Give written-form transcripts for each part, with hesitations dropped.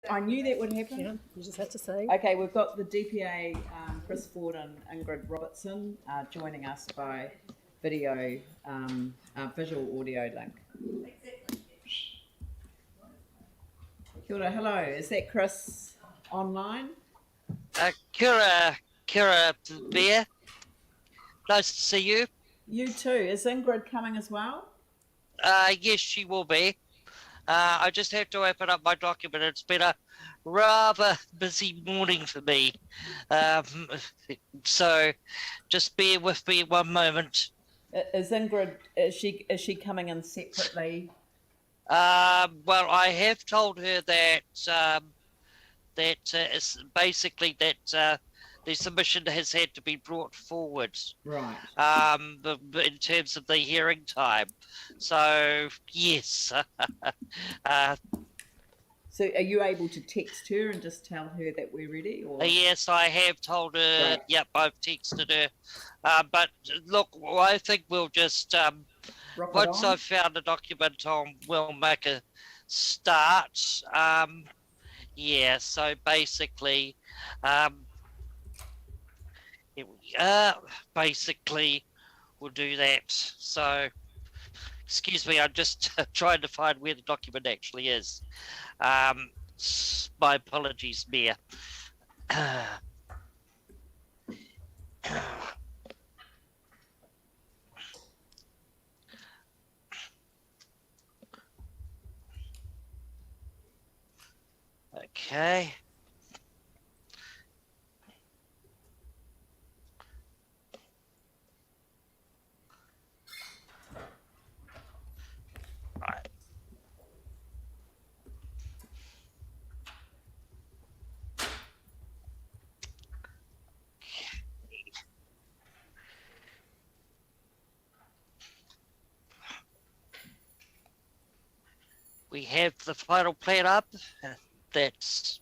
I knew that would happen. Yeah, you just have to say. Okay, we've got the DPA, Chris Ford and Ingrid Robertson joining us by video, visual audio link. Kia ora, hello, is that Chris online? Kia ora, Bear. Nice to see you. You too. Is Ingrid coming as well? Yes, she will be. I just have to open up my document. It's been a rather busy morning for me. So just bear with me one moment. Is Ingrid, is she coming in separately? Well, I have told her that it's basically that the submission has had to be brought forward. Right. In terms of the hearing time. So, yes. So are you able to text her and just tell her that we're ready? Or? Yes, I have told her. Right. Yep, I've texted her. But look, I think we'll just, once I've found a document on, we'll make a start. Yeah, so basically, basically we'll do that. So, excuse me, I'm just trying to find where the document actually is. My apologies, Mayor. Okay. Right. We have the final plan up. That's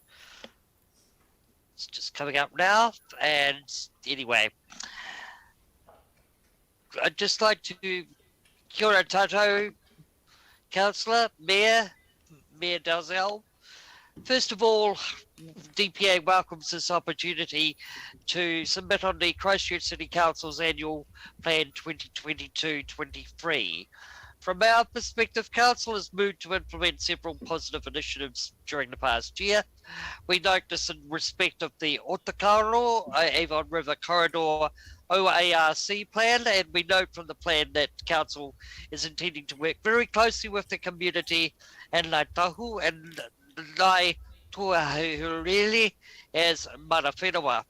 it's just coming up now. And anyway, I'd just like to kia ora tātou, Councillor, Mayor Dalzell. First of all, DPA welcomes this opportunity to submit on the Christchurch City Council's annual plan 2022-23. From our perspective, Council has moved to implement several positive initiatives during the past year. We note this in respect of the Otakaro, Avon River Corridor OARC plan, and we note from the plan that Council is intending to work very closely with the community and Ngāi Tahu and Ngāi Tuahurili as mana whenua.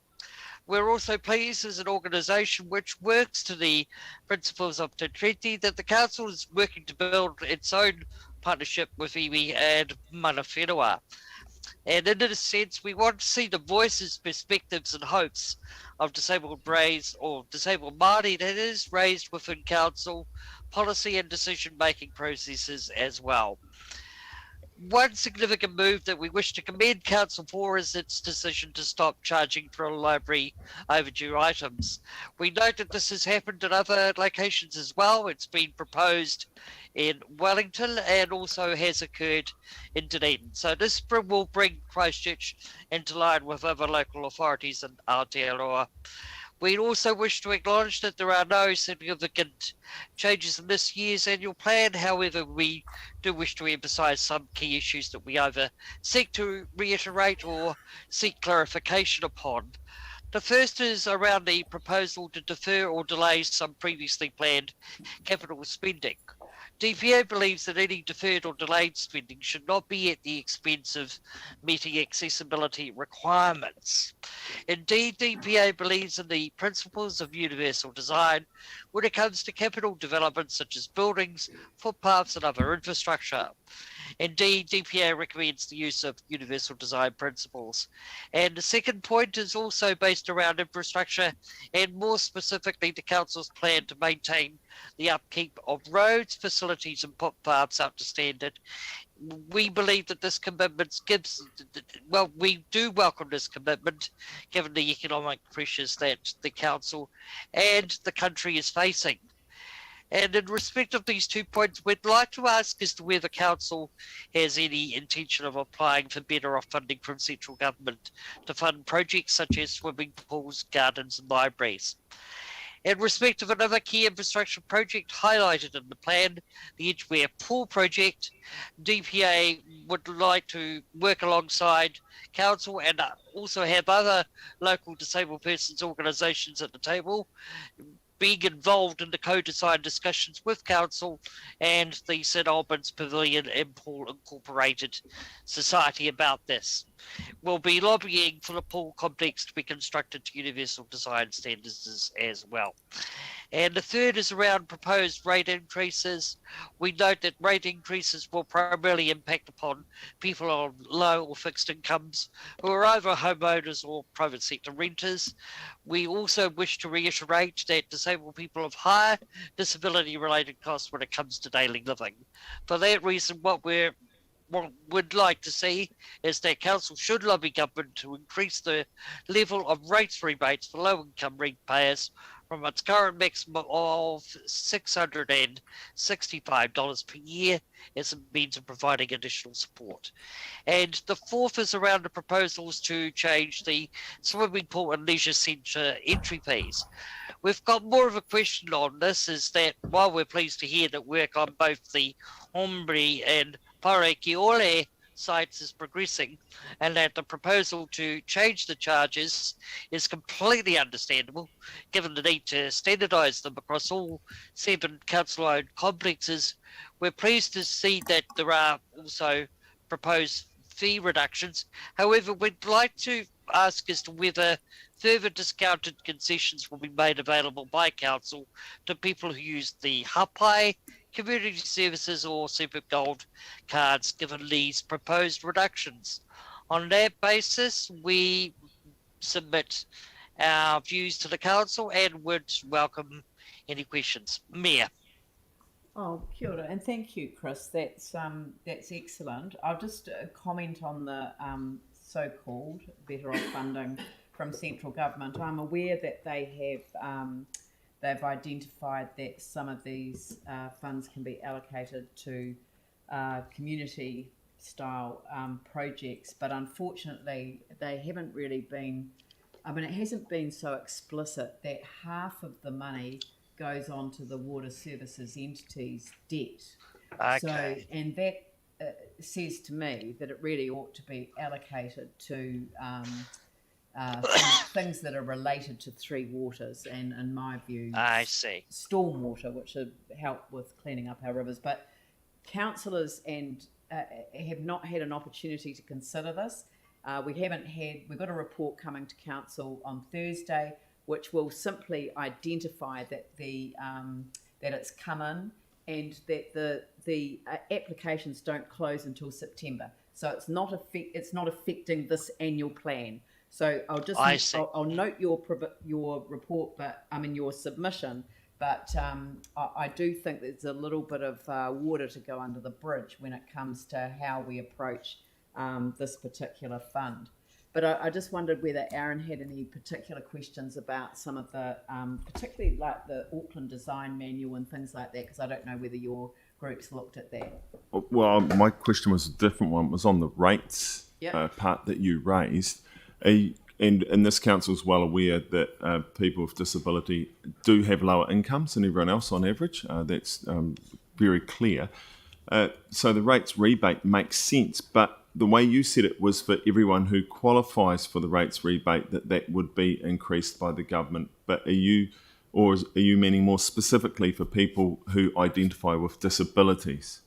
We're also pleased as an organisation which works to the principles of Te Treaty that the Council is working to build its own partnership with iwi and mana whenua. And in a sense, we want to see the voices, perspectives and hopes of disabled Māori that is raised within Council policy and decision-making processes as well. One significant move that we wish to commend Council for is its decision to stop charging for library overdue items. We note that this has happened in other locations as well. It's been proposed in Wellington and also has occurred in Dunedin. So this will bring Christchurch into line with other local authorities in Aotearoa. We also wish to acknowledge that there are no significant changes in this year's annual plan. However, we do wish to emphasise some key issues that we either seek to reiterate or seek clarification upon. The first is around the proposal to defer or delay some previously planned capital spending. DPA believes that any deferred or delayed spending should not be at the expense of meeting accessibility requirements. Indeed, DPA believes in the principles of universal design when it comes to capital development such as buildings, footpaths and other infrastructure. Indeed, DPA recommends the use of universal design principles. And the second point is also based around infrastructure and more specifically the Council's plan to maintain the upkeep of roads, facilities and footpaths up to standard. We believe that this commitment we do welcome this commitment given the economic pressures that the Council and the country is facing. And in respect of these 2 points, we'd like to ask as to whether council has any intention of applying for better off funding from central government to fund projects such as swimming pools, gardens and libraries. In respect of another key infrastructure project highlighted in the plan, the Edgware Pool project, DPA would like to work alongside council and also have other local disabled persons organisations at the table, being involved in the co-design discussions with council and the St Albans Pavilion and Pool Incorporated Society about this. We'll be lobbying for the pool complex to be constructed to universal design standards as well. And the third is around proposed rate increases. We note that rate increases will primarily impact upon people on low or fixed incomes who are either homeowners or private sector renters. We also wish to reiterate that disabled people have higher disability-related costs when it comes to daily living. For that reason, what we'd like to see is that council should lobby government to increase the level of rates rebates for low-income ratepayers from its current maximum of $665 per year as a means of providing additional support. And the fourth is around the proposals to change the swimming pool and leisure centre entry fees. We've got more of a question on this, is that while we're pleased to hear that work on both the Hombre and Parakiole sites is progressing, and that the proposal to change the charges is completely understandable given the need to standardise them across all 7 council-owned complexes. We're pleased to see that there are also proposed fee reductions. However, we'd like to ask as to whether further discounted concessions will be made available by council to people who use the hapai, community services or Super Gold cards given these proposed reductions. On that basis, we submit our views to the council and would welcome any questions. Mayor. Oh, kia ora, and thank you, Chris. That's excellent. I'll just comment on the so-called better off funding from central government. I'm aware that they have they've identified that some of these funds can be allocated to community style projects, but unfortunately they haven't really been, it hasn't been so explicit that half of the money goes on to the water services entities' debt. Okay. So, and that says to me that it really ought to be allocated to things that are related to Three Waters, and in my view, I see, stormwater, which should help with cleaning up our rivers. But councillors and have not had an opportunity to consider this. We've got a report coming to council on Thursday, which will simply identify that that it's come in and that the applications don't close until September. So it's not affecting this annual plan. So I'll note your report, but your submission. But I do think there's a little bit of water to go under the bridge when it comes to how we approach this particular fund. But I just wondered whether Aaron had any particular questions about some of the, particularly like the Auckland Design Manual and things like that, because I don't know whether your groups looked at that. Well, my question was a different one. It was on the rates part that you raised. And this council is well aware that people with disability do have lower incomes than everyone else on average. That's very clear. So the rates rebate makes sense, but the way you said it was for everyone who qualifies for the rates rebate, that would be increased by the government. But are you meaning more specifically for people who identify with disabilities?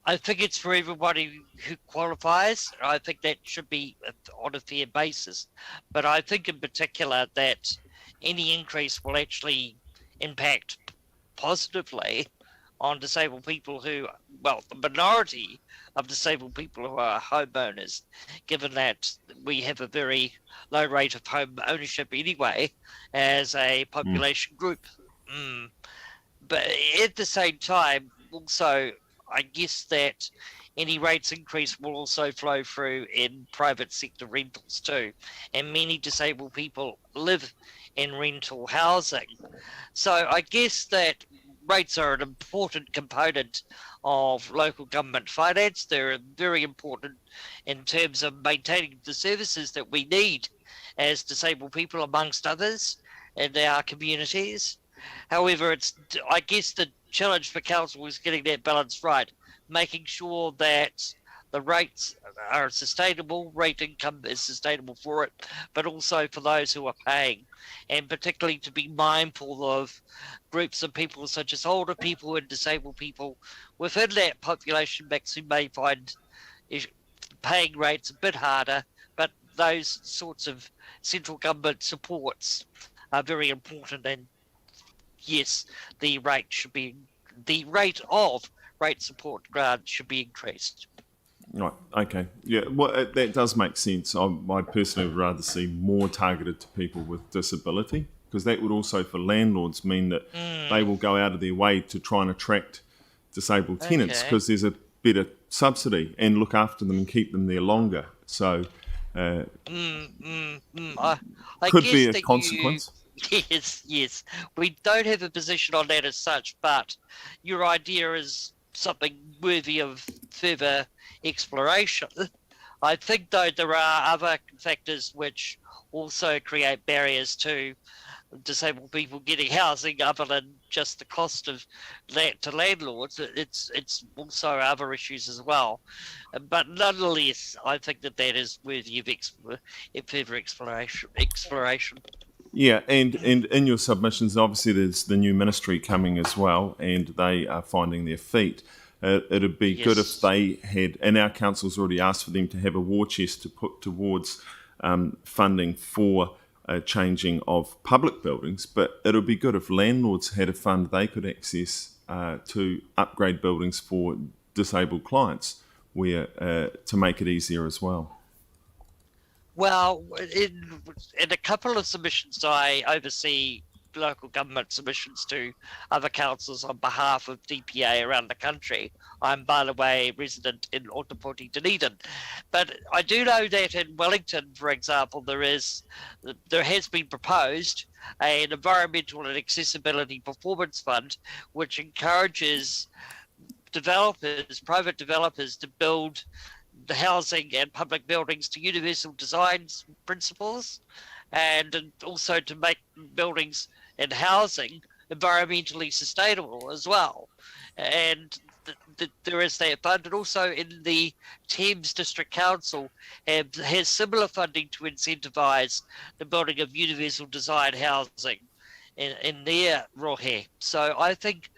I think it's for everybody who qualifies. I think that should be on a fair basis. But I think in particular that any increase will actually impact positively on disabled people the minority of disabled people who are homeowners, given that we have a very low rate of home ownership anyway as a population group. But at the same time, also, I guess that any rates increase will also flow through in private sector rentals too. And many disabled people live in rental housing. So I guess that rates are an important component of local government finance. They're very important in terms of maintaining the services that we need as disabled people, amongst others, in our communities. However, I guess the challenge for council is getting that balance right, making sure that the rates are sustainable, rate income is sustainable for it, but also for those who are paying, and particularly to be mindful of groups of people such as older people and disabled people within that population mix who may find paying rates a bit harder, but those sorts of central government supports are very important. And yes, the rate of rate support grant should be increased. Right. Okay. Yeah. Well, that does make sense. I personally would rather see more targeted to people with disability, because that would also, for landlords, mean that they will go out of their way to try and attract disabled tenants, because there's a better subsidy, and look after them and keep them there longer. So, I could guess be a that consequence. Yes. We don't have a position on that as such, but your idea is something worthy of further exploration. I think, though, there are other factors which also create barriers to disabled people getting housing other than just the cost of that to landlords. It's also other issues as well. But nonetheless, I think that is worthy of further exploration. Yeah, and in your submissions, obviously there's the new ministry coming as well, and they are finding their feet. It'd be good if they had, and our council's already asked for them to have a war chest to put towards funding for changing of public buildings, but it would be good if landlords had a fund they could access to upgrade buildings for disabled clients, where to make it easier as well. Well, in a couple of submissions, I oversee local government submissions to other councils on behalf of DPA around the country. I'm, by the way, resident in Otapoti, Dunedin. But I do know that in Wellington, for example, there has been proposed an environmental and accessibility performance fund, which encourages private developers, to build the housing and public buildings to universal design principles, and also to make buildings and housing environmentally sustainable as well. And there is that fund, and also in the Thames District Council has similar funding to incentivise the building of universal design housing in their rohe. So I think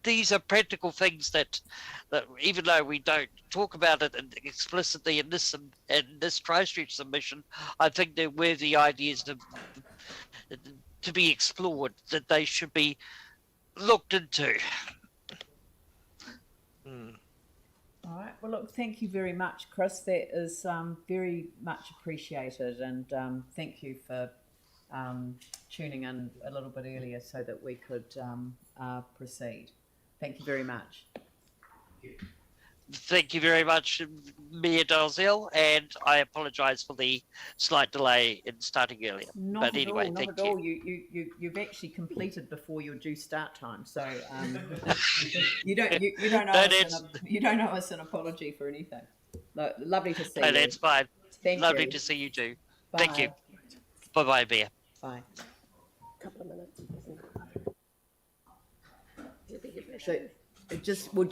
these are practical things that even though we don't talk about it explicitly in this Christchurch submission, I think they're worthy ideas to be explored, that they should be looked into. All right. Well, look, thank you very much, Chris. That is very much appreciated, and thank you for tuning in a little bit earlier so that we could proceed. Thank you very much. Thank you very much, Mayor Dalzell, and I apologise for the slight delay in starting earlier. Not at all. You've actually completed before your due start time, so you don't owe us an apology for anything. Lovely to see you. No, that's fine. Lovely to see you too. Bye. Thank you. Bye, Mayor. Bye. Couple of minutes. So we'll